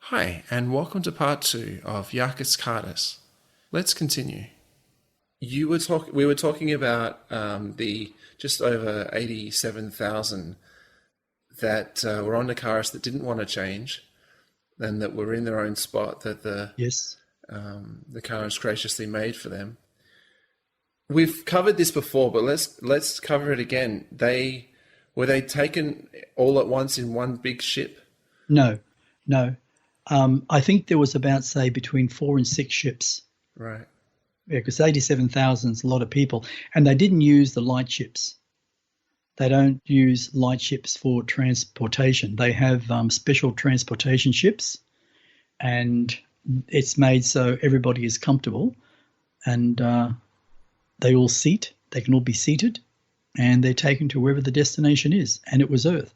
Hi, and welcome to part two of Yarkiss Kariss. Let's continue. We were talking about the just over 87,000 that were on Nar'Karon that didn't want to change, and that were in their own spot that Yes. the Karens graciously made for them. We've covered this before, but let's cover it again. Were they taken all at once in one big ship? No, no. I think there was about, say, between 4 and 6 ships. Right. Yeah, because 87,000 is a lot of people. And they didn't use the light ships. They don't use light ships for transportation. They have special transportation ships, and it's made so everybody is comfortable, and they can all be seated, and they're taken to wherever the destination is, and it was Earth.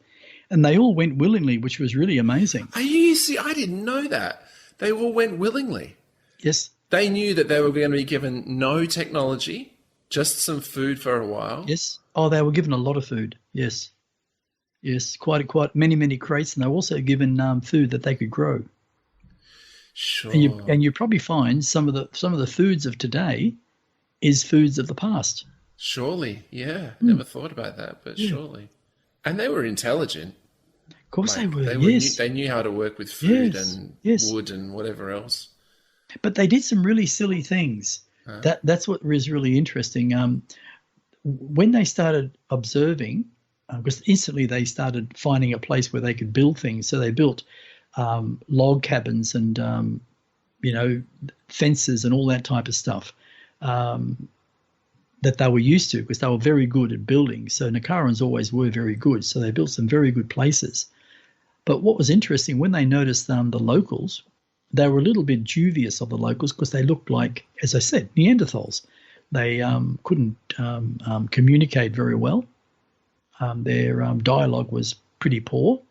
And they all went willingly, which was really amazing. I didn't know that. They all went willingly. Yes. They knew that they were going to be given no technology, just some food for a while. Yes. Oh, they were given a lot of food. Yes. Yes. Quite many crates, and they were also given food that they could grow. Sure. And you probably find some of the foods of today is foods of the past. Surely, yeah. Never thought about that, but Yeah. surely. And they were intelligent. Of course they were. They knew how to work with food and wood and whatever else. But they did some really silly things. That's what was really interesting. When they started observing, because instantly they started finding a place where they could build things. So they built log cabins and fences and all that type of stuff that they were used to, because they were very good at building. So Nar'Karons always were very good. So they built some very good places. But what was interesting, when they noticed the locals, they were a little bit dubious of the locals because they looked like, as I said, Neanderthals. They couldn't communicate very well. Their dialogue was pretty poor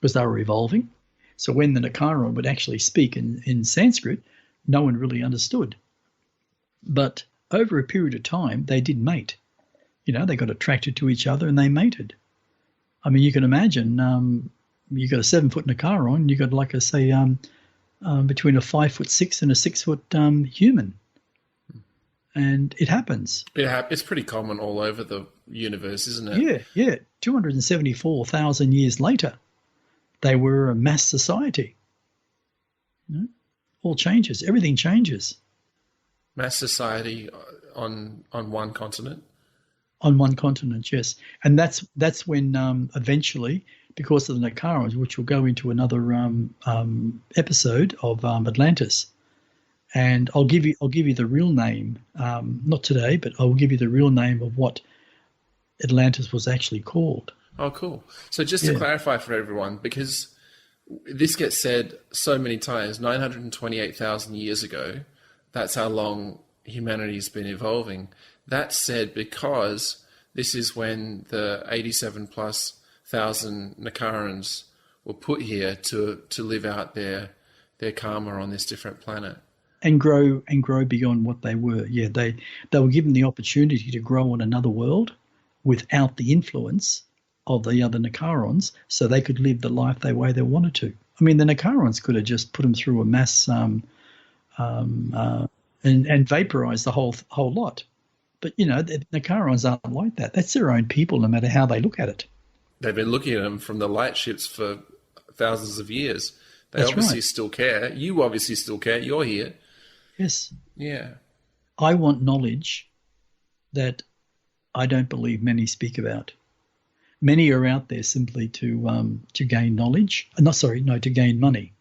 because they were evolving. So when the Nar'Karon would actually speak in Sanskrit, no one really understood. But over a period of time, they did mate. They got attracted to each other and they mated. I mean, you can imagine you got a 7-foot Nar'Karon, you got, like I say, between a 5'6" and a 6-foot human, and it happens. Yeah, it's pretty common all over the universe, isn't it? Yeah. 274,000 years later, they were a mass society. All changes. Everything changes. Mass society on one continent. On one continent, yes, and that's when eventually, because of the Nar'Karons, which will go into another episode of Atlantis, and I'll give you the real name, not today, but I'll give you the real name of what Atlantis was actually called. Oh, cool. So just to clarify for everyone, because this gets said so many times, 928,000 years ago, that's how long humanity's been evolving. That's said because this is when the 87 plus thousand Nar'Karons were put here to live out their karma on this different planet. And grow beyond what they were. Yeah, they were given the opportunity to grow on another world without the influence of the other Nar'Karons, so they could live the life the way they wanted to. I mean, the Nar'Karons could have just put them through a mass and vaporize the whole lot. But, the Nar'Karons aren't like that. That's their own people, no matter how they look at it. They've been looking at them from the light ships for thousands of years. They That's obviously right. still care. You obviously still care. You're here. Yes. Yeah. I want knowledge that I don't believe many speak about. Many are out there simply to gain knowledge. To gain money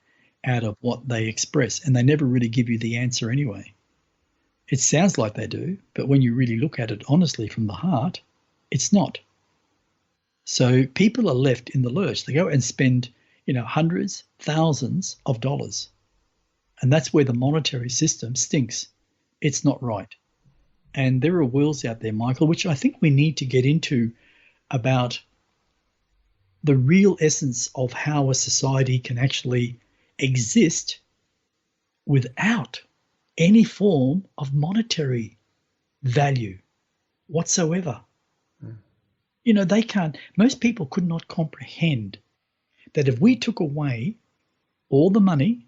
out of what they express, and they never really give you the answer anyway. It sounds like they do, but when you really look at it honestly from the heart, it's not. So people are left in the lurch. They go and spend, hundreds, thousands of dollars. And that's where the monetary system stinks. It's not right. And there are worlds out there, Michael, which I think we need to get into about the real essence of how a society can actually exist without any form of monetary value whatsoever. They can't, most people could not comprehend that if we took away all the money,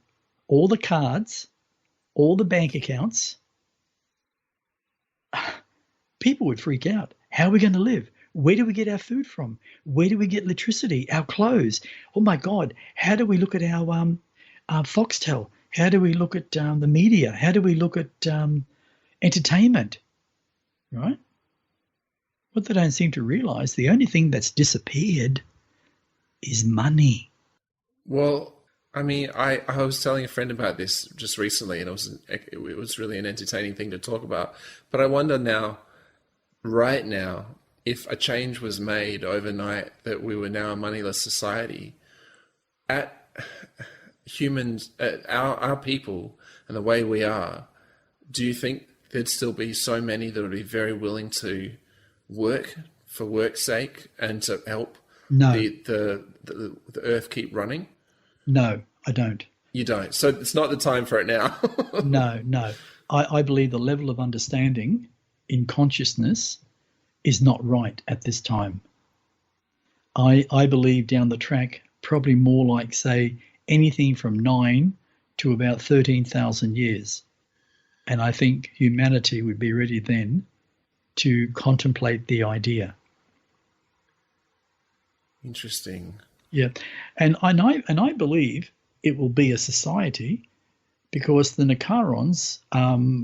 all the cards, all the bank accounts, people would freak out. How are we going to live? Where do we get our food from? Where do we get electricity? Our clothes? Oh my God! How do we look at our Foxtel? How do we look at the media? How do we look at entertainment? Right? What they don't seem to realise, the only thing that's disappeared is money. Well, I mean, I was telling a friend about this just recently, and it was really an entertaining thing to talk about. But I wonder now, right now, if a change was made overnight that we were now a moneyless society, at humans, our people, and the way we are, do you think there'd still be so many that would be very willing to work for work's sake and to help the earth keep running? No, I don't. You don't. So it's not the time for it now. No. I believe the level of understanding in consciousness is not right at this time. I believe down the track, probably more like, say, anything from 9 to about 13,000 years. And I think humanity would be ready then to contemplate the idea. Interesting. Yeah, and I believe it will be a society because the Nar'Karons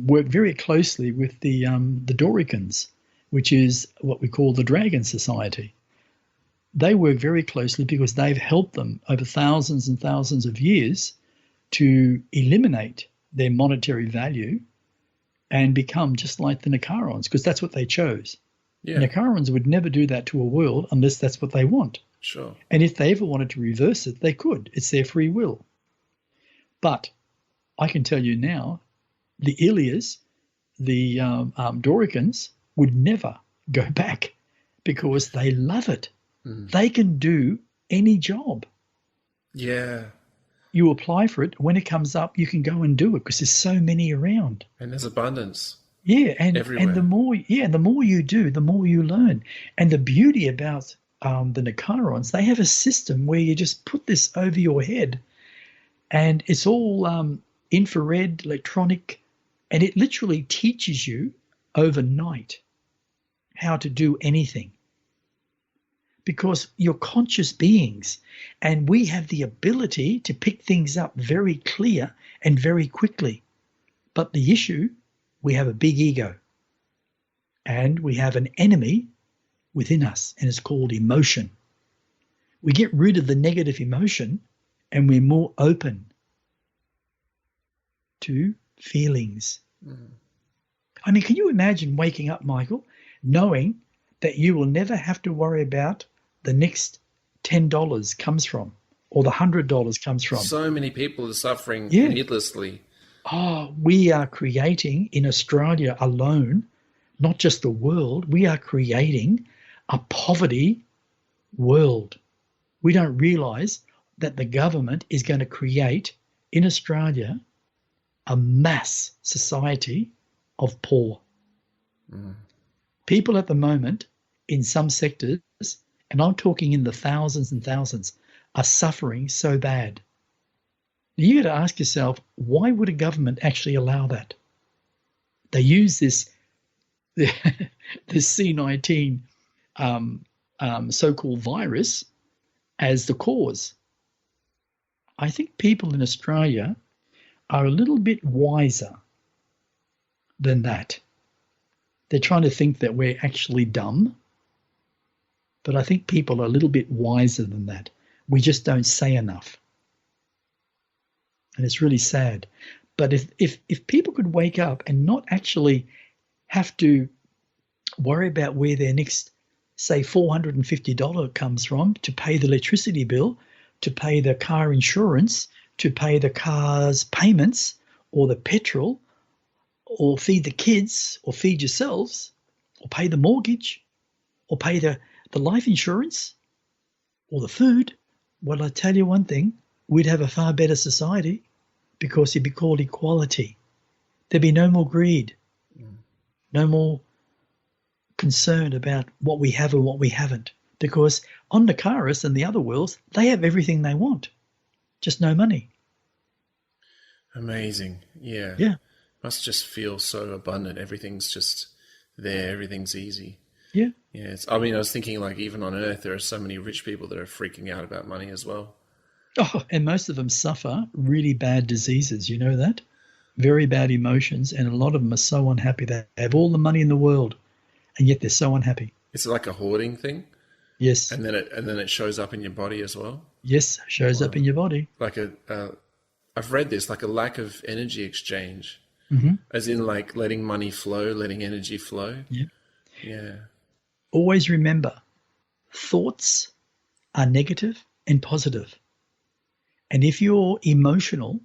work very closely with the Doricans, which is what we call the Dragon Society. They work very closely because they've helped them over thousands and thousands of years to eliminate their monetary value and become just like the Nar'Karons, because that's what they chose. Yeah. Nar'Karons would never do that to a world unless that's what they want. Sure. And if they ever wanted to reverse it, they could. It's their free will. But I can tell you now, the Ilias, the Doricans, would never go back because they love it. Mm. They can do any job. Yeah. You apply for it. When it comes up, you can go and do it because there's so many around. And there's abundance. Yeah, everywhere. And the more you do, the more you learn. And the beauty about the Nar'Karons, they have a system where you just put this over your head, and it's all infrared, electronic, and it literally teaches you overnight how to do anything. Because you're conscious beings, and we have the ability to pick things up very clear and very quickly. But the issue, we have a big ego, and we have an enemy within us, and it's called emotion. We get rid of the negative emotion, and we're more open to feelings. Mm. I mean, can you imagine waking up, Michael, knowing that you will never have to worry about the next $10 comes from or the $100 comes from? So many people are suffering needlessly. Oh, we are creating in Australia alone, not just the world, we are creating a poverty world. We don't realise that the government is going to create in Australia a mass society of poor. Mm. People at the moment in some sectors, and I'm talking in the thousands and thousands, are suffering so bad. You got to ask yourself, why would a government actually allow that? They use this C-19 so-called virus as the cause. I think people in Australia are a little bit wiser than that. They're trying to think that we're actually dumb, but I think people are a little bit wiser than that. We just don't say enough. And it's really sad. But if people could wake up and not actually have to worry about where their next, say, $450 comes from to pay the electricity bill, to pay the car insurance, to pay the car's payments or the petrol, or feed the kids, or feed yourselves, or pay the mortgage, or pay the life insurance, or the food, well, I tell you one thing, we'd have a far better society because it'd be called equality. There'd be no more greed, no more concern about what we have and what we haven't. Because on Nar'Karis and the other worlds, they have everything they want, just no money. Amazing. Yeah. Yeah, Must just feel so abundant. Everything's just there. Everything's easy. yeah. Yeah. I mean, I was thinking like even on Earth, there are so many rich people that are freaking out about money as well. Oh, and most of them suffer really bad diseases. You know that? Very bad emotions, and a lot of them are so unhappy. They have all the money in the world, and yet they're so unhappy. It's like a hoarding thing, Yes, and then it shows up in your body as well. yes, shows up in your body. Like I've read this, like a lack of energy exchange, Hmm. as in like letting money flow, letting energy flow. Yeah. Yeah. Always remember, thoughts are negative and positive. And if you're emotional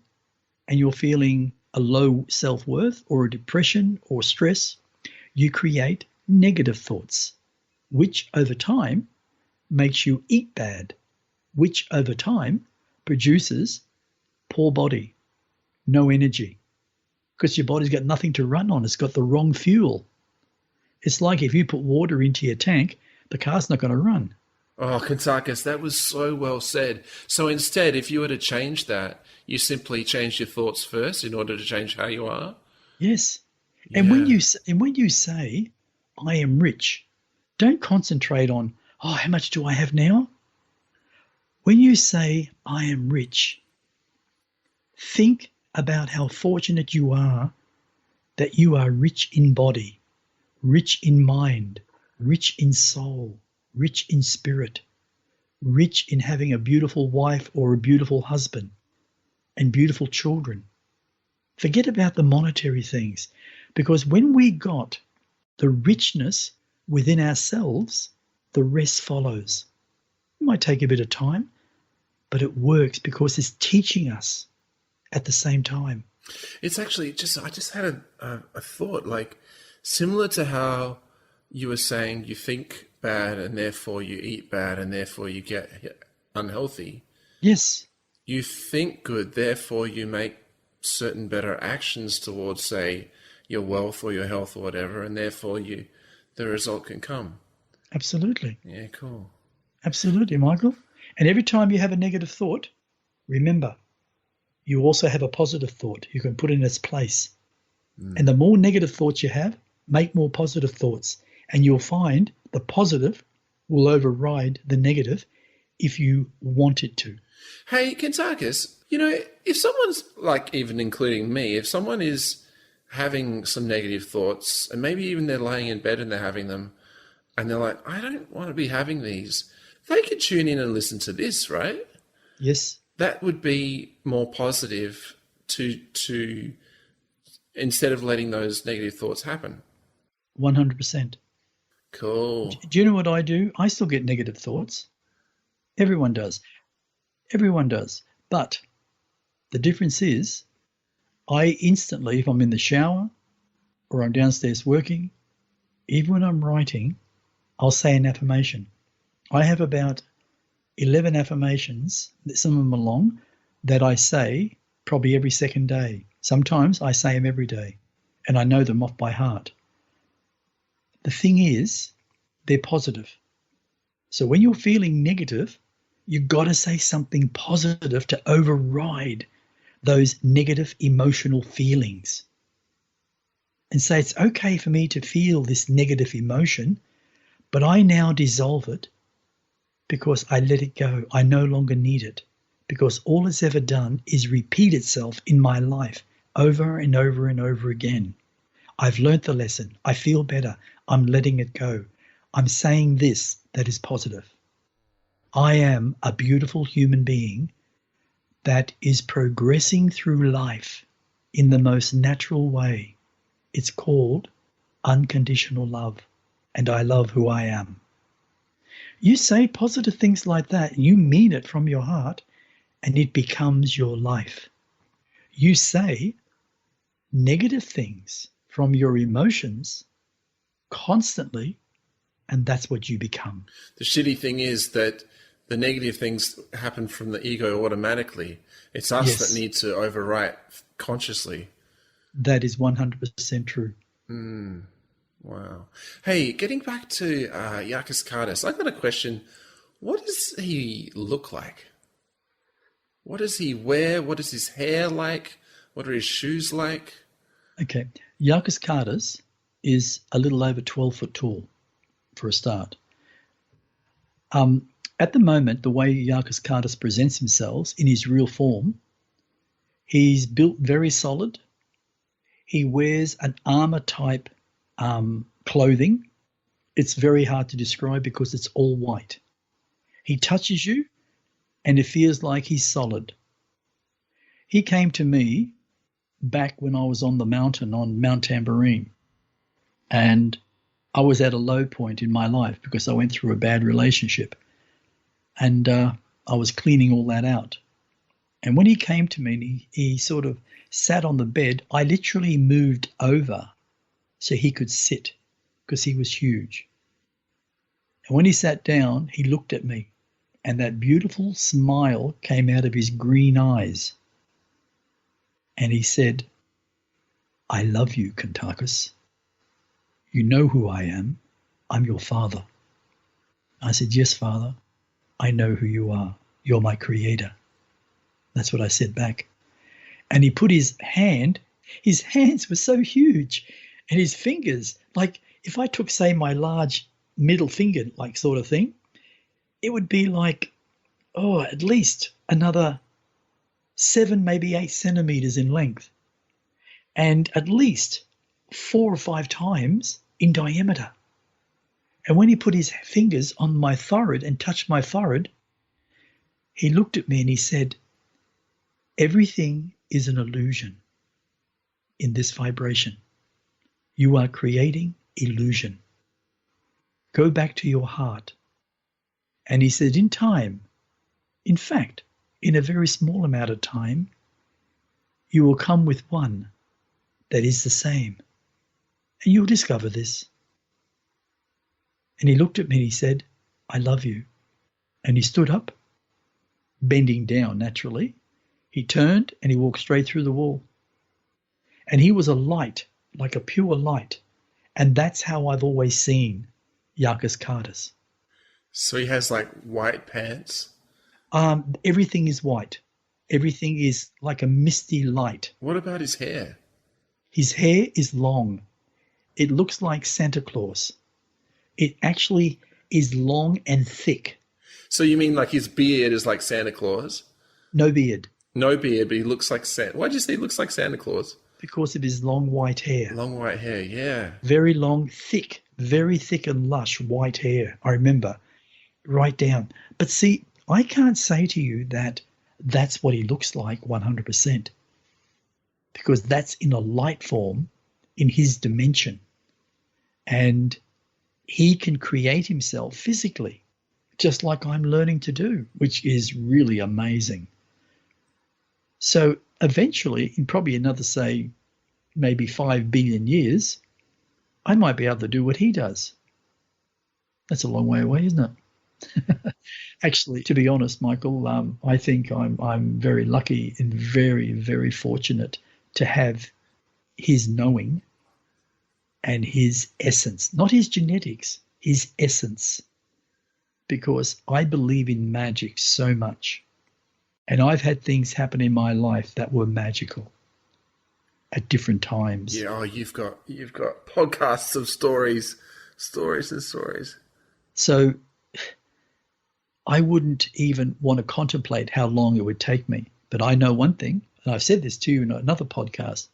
and you're feeling a low self-worth or a depression or stress, you create negative thoughts, which over time makes you eat bad, which over time produces poor body, no energy, because your body's got nothing to run on. It's got the wrong fuel. It's like if you put water into your tank, the car's not going to run. Oh, Kuntarkis, that was so well said. So instead, if you were to change that, you simply change your thoughts first in order to change how you are? Yes. And Yeah. when you say, I am rich, don't concentrate on, oh, how much do I have now? When you say, I am rich, think about how fortunate you are that you are rich in body, rich in mind, rich in soul, rich in spirit, rich in having a beautiful wife or a beautiful husband and beautiful children. Forget about the monetary things, because when we got the richness within ourselves, the rest follows. It might take a bit of time, but it works because it's teaching us at the same time. It's actually I just had a thought, like similar to how you were saying you think bad and therefore you eat bad and therefore you get unhealthy. Yes, You think good, therefore you make certain better actions towards, say, your wealth or your health or whatever, and therefore the result can come. absolutely. Yeah, cool. Absolutely, Michael. And every time you have a negative thought, remember, you also have a positive thought. You can put in its place. And the more negative thoughts you have, make more positive thoughts. And you'll find the positive will override the negative if you want it to. Hey, Kentakis, if someone's, like, even including me, if someone is having some negative thoughts, and maybe even they're laying in bed and they're having them, and they're like, I don't want to be having these, they could tune in and listen to this, right? Yes, That would be more positive to instead of letting those negative thoughts happen. 100%. Cool. Do you know what I do? I still get negative thoughts. Everyone does. Everyone does. But the difference is I instantly, if I'm in the shower or I'm downstairs working, even when I'm writing, I'll say an affirmation. I have about 11 affirmations, some of them are long, that I say probably every second day. Sometimes I say them every day, and I know them off by heart. The thing is, they're positive. So when you're feeling negative, you've got to say something positive to override those negative emotional feelings. And say, it's okay for me to feel this negative emotion, but I now dissolve it because I let it go. I no longer need it, because all it's ever done is repeat itself in my life over and over and over again. I've learnt the lesson. I feel better. I'm letting it go. I'm saying this that is positive. I am a beautiful human being that is progressing through life in the most natural way. It's called unconditional love, and I love who I am. You say positive things like that, you mean it from your heart, and it becomes your life. You say negative things from your emotions constantly, and that's what you become. The shitty thing is that the negative things happen from the ego automatically. It's us Yes. that need to overwrite consciously. That is 100% true. Wow. Hey, getting back to Yarkiss Kariss, I've got a question. What does he look like? What does he wear? What is his hair like? What are his shoes like? Okay. Yarkiss Kariss is a little over 12 foot tall, for a start. At the moment, the way Yarkiss Kariss presents himself in his real form, he's built very solid. He wears an armor type clothing. It's very hard to describe because it's all white. He touches you and it feels like he's solid. He came to me back when I was on the mountain on Mount Tambourine, and I was at a low point in my life because I went through a bad relationship, and I was cleaning all that out. And when he came to me and he sort of sat on the bed, I literally moved over so he could sit because he was huge. And when he sat down, he looked at me and that beautiful smile came out of his green eyes. And he said, "I love you, Kuntarkis. You know who I am. I'm your father." I said, "Yes, Father. I know who you are. You're my creator." That's what I said back. And he put his hands were so huge, and his fingers, like if I took, say, my large middle finger, like sort of thing, it would be like, at least another 7, maybe 8 centimeters in length, and at least 4 or 5 times in diameter. And when he put his fingers on my forehead and touched my forehead, he looked at me and he said, "Everything is an illusion in this vibration. You are creating illusion. Go back to your heart." And he said, in time, in fact, in a very small amount of time, you will come with one that is the same. And you'll discover this. And he looked at me and he said, "I love you." And he stood up, bending down naturally. He turned and he walked straight through the wall. And he was a light, like a pure light. And that's how I've always seen Yarkiss Kariss. So he has like white pants? Everything is white. Everything is like a misty light. What about his hair? His hair is long. It looks like Santa Claus. It actually is long and thick. So you mean like his beard is like Santa Claus? No beard. No beard, but he looks like Santa. Why'd you say he looks like Santa Claus? Because of his long white hair. Long white hair, yeah. Very long, very thick and lush white hair. I remember. Right down. But see, I can't say to you that that's what he looks like 100%. Because that's in a light form, in his dimension. And he can create himself physically, just like I'm learning to do, which is really amazing. So eventually, in probably another, say, maybe 5 billion years, I might be able to do what he does. That's a long way away, isn't it? Actually, to be honest, Michael, I think I'm very lucky and very, very fortunate to have his knowing and his essence, not his genetics, his essence, because I believe in magic so much. And I've had things happen in my life that were magical at different times. Yeah, you've got podcasts of stories and stories. So I wouldn't even want to contemplate how long it would take me. But I know one thing, and I've said this to you in another podcast.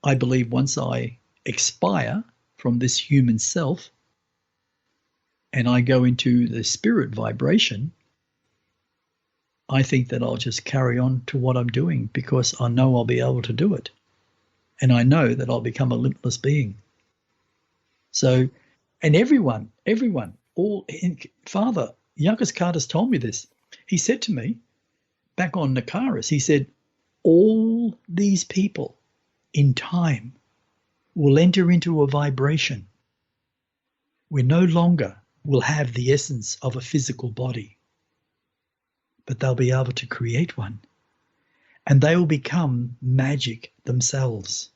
I believe once I expire from this human self and I go into the spirit vibration, I think that I'll just carry on to what I'm doing because I know I'll be able to do it. And I know that I'll become a limitless being. So, and everyone, Father, Yarkiss Kariss told me this. He said to me, back on Nar'Karon, he said, all these people in time will enter into a vibration where no longer will have the essence of a physical body, but they'll be able to create one. And they will become magic themselves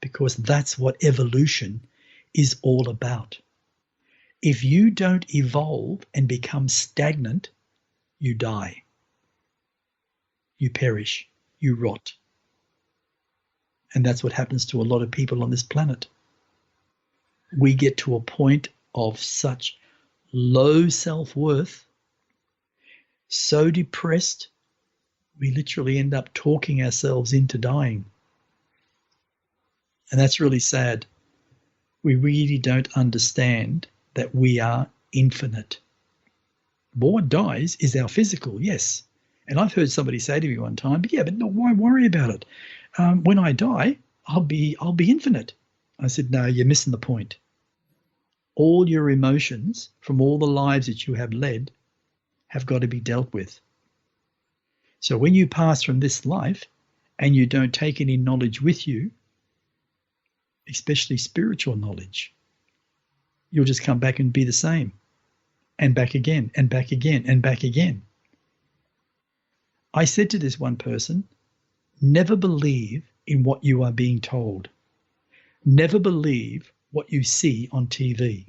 because that's what evolution is all about. If you don't evolve and become stagnant, you die. You perish. You rot. And that's what happens to a lot of people on this planet. We get to a point of such low self-worth, so depressed, we literally end up talking ourselves into dying. And that's really sad. We really don't understand that we are infinite. But what dies is our physical, yes. And I've heard somebody say to me one time, but why worry about it? When I die, I'll be infinite. I said, no, you're missing the point. All your emotions from all the lives that you have led have got to be dealt with. So when you pass from this life and you don't take any knowledge with you, especially spiritual knowledge, you'll just come back and be the same, and back again, and back again, and back again. I said to this one person, never believe in what you are being told. Never believe what you see on TV.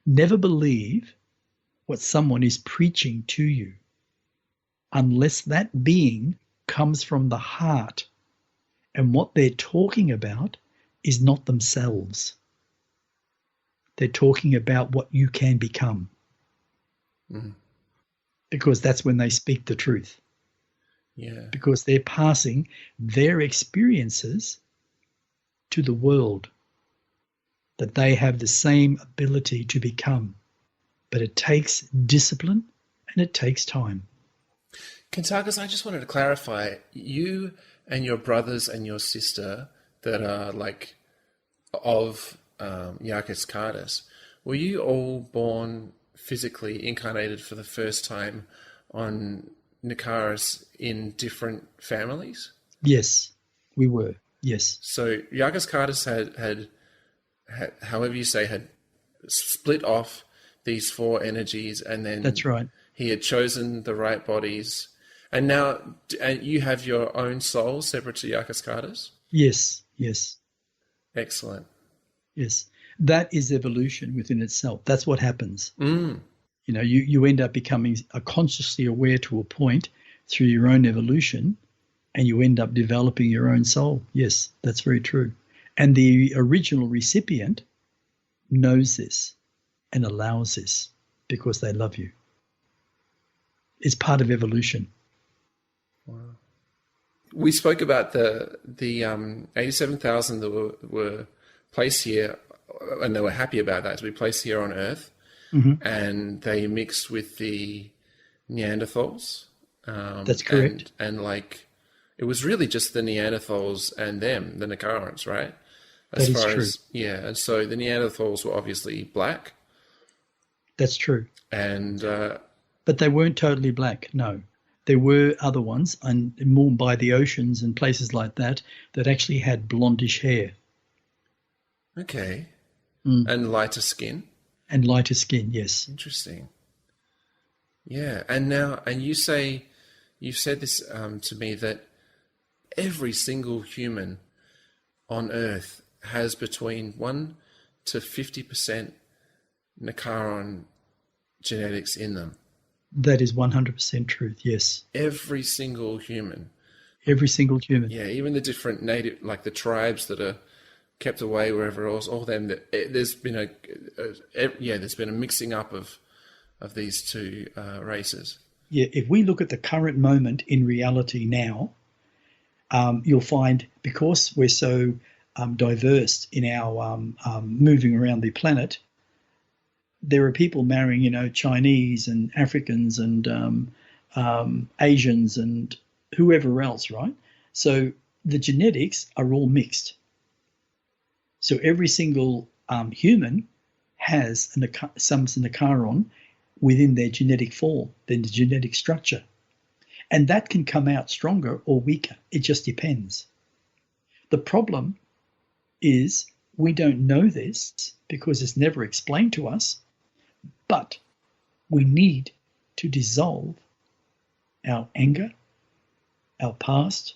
Never believe what someone is preaching to you, unless that being comes from the heart and what they're talking about is not themselves. They're talking about what you can become. Because that's when they speak the truth. Yeah. Because they're passing their experiences to the world, that they have the same ability to become. But it takes discipline and it takes time. Kuntarkis, I just wanted to clarify, you and your brothers and your sister that are like of Yarkiss Kariss, were you all born physically incarnated for the first time on Nar'Karon in different families? Yes, we were. Yes. So Yarkiss Kariss had, however you say, had split off these four energies, and then that's right. He had chosen the right bodies, and now you have your own soul separate to Yarkiss Kariss? Yes. Yes. Excellent. Yes. That is evolution within itself. That's what happens. Mm. You know, you end up becoming consciously aware to a point through your own evolution, and you end up developing your own soul. Yes, that's very true. And the original recipient knows this and allows this because they love you. It's part of evolution. Wow. We spoke about the 87,000 that were placed here, and they were happy about that to be placed here on Earth, and they mixed with the Neanderthals. That's correct. And like, it was really just the Neanderthals and them, the Nar'Karons, right? That is true. Yeah, and so the Neanderthals were obviously black. That's true. And but they weren't totally black, no. There were other ones, and more by the oceans and places like that actually had blondish hair. Okay. And lighter skin? And lighter skin, yes. Interesting. Yeah, and you've said this to me, that every single human on Earth has between 1 to 50% Nar'Karon genetics in them. That is 100% truth, yes. Every single human. Every single human. Yeah, even the different native, like the tribes that are kept away wherever else, all them. There's been a mixing up of these two races. Yeah, if we look at the current moment in reality now, you'll find, because we're so diverse in our moving around the planet, there are people marrying, Chinese and Africans and Asians and whoever else, right? So the genetics are all mixed. So every single human has some Nar'Karon within their genetic form, their genetic structure. And that can come out stronger or weaker. It just depends. The problem is we don't know this because it's never explained to us, but we need to dissolve our anger, our past,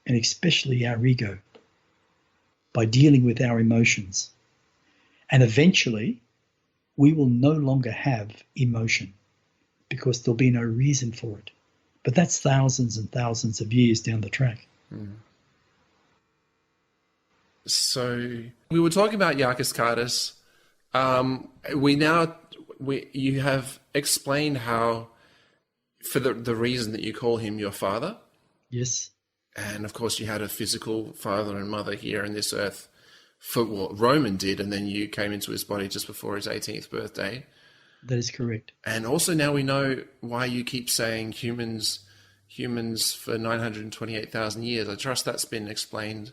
and especially our ego by dealing with our emotions. And eventually, we will no longer have emotion because there'll be no reason for it. But that's thousands and thousands of years down the track. So we were talking about Yarkiss Kariss. You have explained how, for the reason that you call him your father. Yes. And of course you had a physical father and mother here on this earth for what Roman did, and then you came into his body just before his 18th birthday. That is correct. And also now we know why you keep saying humans for 928,000 years. I trust that's been explained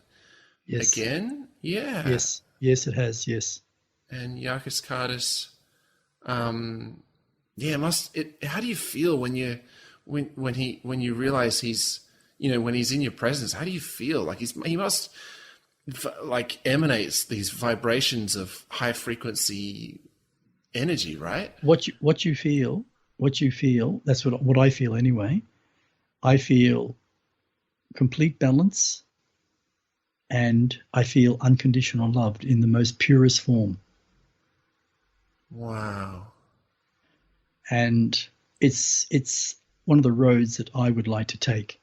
again. Yeah. Yes. Yes, it has. Yes. And Yarkiss Kariss, how do you feel when you realize he's, when he's in your presence? How do you feel? Like he must like emanates these vibrations of high frequency energy, right? What you feel, that's what I feel anyway. I feel complete balance, and I feel unconditional love in the most purest form. Wow. And it's one of the roads that I would like to take,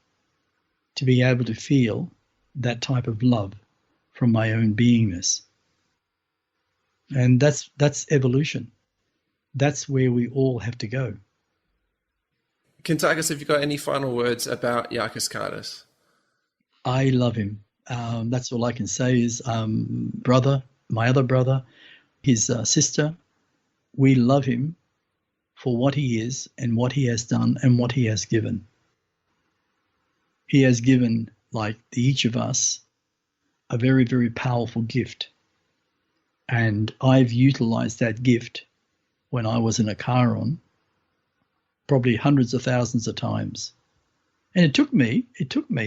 to be able to feel that type of love from my own beingness. And that's evolution. That's where we all have to go. Kuntarkis, have you got any final words about Yarkiss Kariss? I love him. That's all I can say is, brother, my other brother, his sister, we love him for what he is and what he has done and what he has given. He has given, like each of us, a very, very powerful gift. And I've utilized that gift when I was in a Nar'Karon, probably hundreds of thousands of times. And it took me,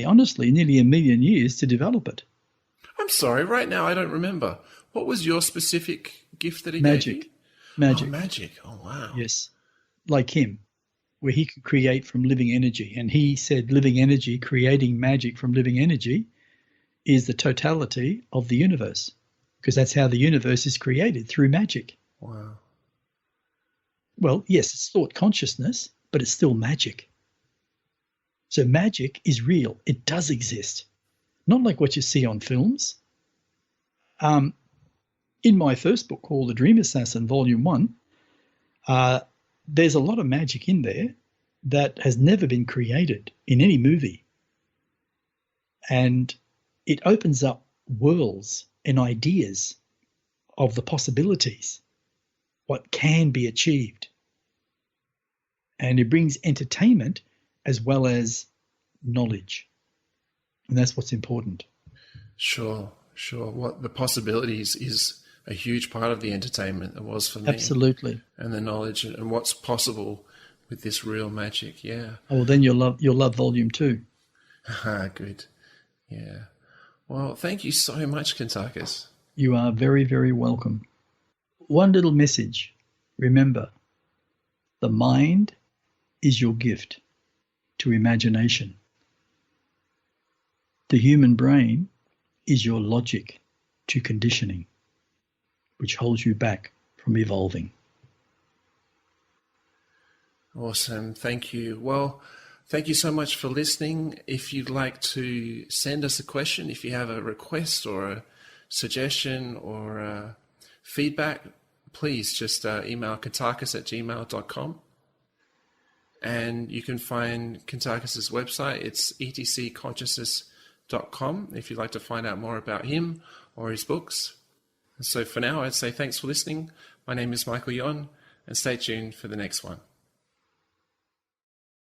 honestly, nearly 1 million years to develop it. I'm sorry, right now I don't remember. What was your specific gift that he gave you? Magic. Oh, magic. Oh, wow. Yes. Like him, where he could create from living energy. And he said living energy, creating magic from living energy, is the totality of the universe, because that's how the universe is created, through magic. Wow. Well, yes, it's thought consciousness, but it's still magic. So magic is real. It does exist. Not like what you see on films. In my first book called The Dream Assassin, Volume 1, there's a lot of magic in there that has never been created in any movie. And it opens up worlds and ideas of the possibilities, what can be achieved. And it brings entertainment as well as knowledge. And that's what's important. Sure. What the possibilities is a huge part of the entertainment. It was for me. Absolutely. And the knowledge and what's possible with this real magic. Yeah. Oh, well, then you'll love Volume 2. Good. Yeah. Well, thank you so much, Kuntarkis. You are very, very welcome. One little message. Remember, the mind is your gift to imagination. The human brain is your logic to conditioning, which holds you back from evolving. Awesome. Thank you. Well, thank you so much for listening. If you'd like to send us a question, if you have a request or a suggestion or feedback, please just email kuntarkis@gmail.com. And you can find Kuntarkis' website. It's etcconsciousness.com if you'd like to find out more about him or his books. So for now, I'd say thanks for listening. My name is Michael Yon, and stay tuned for the next one.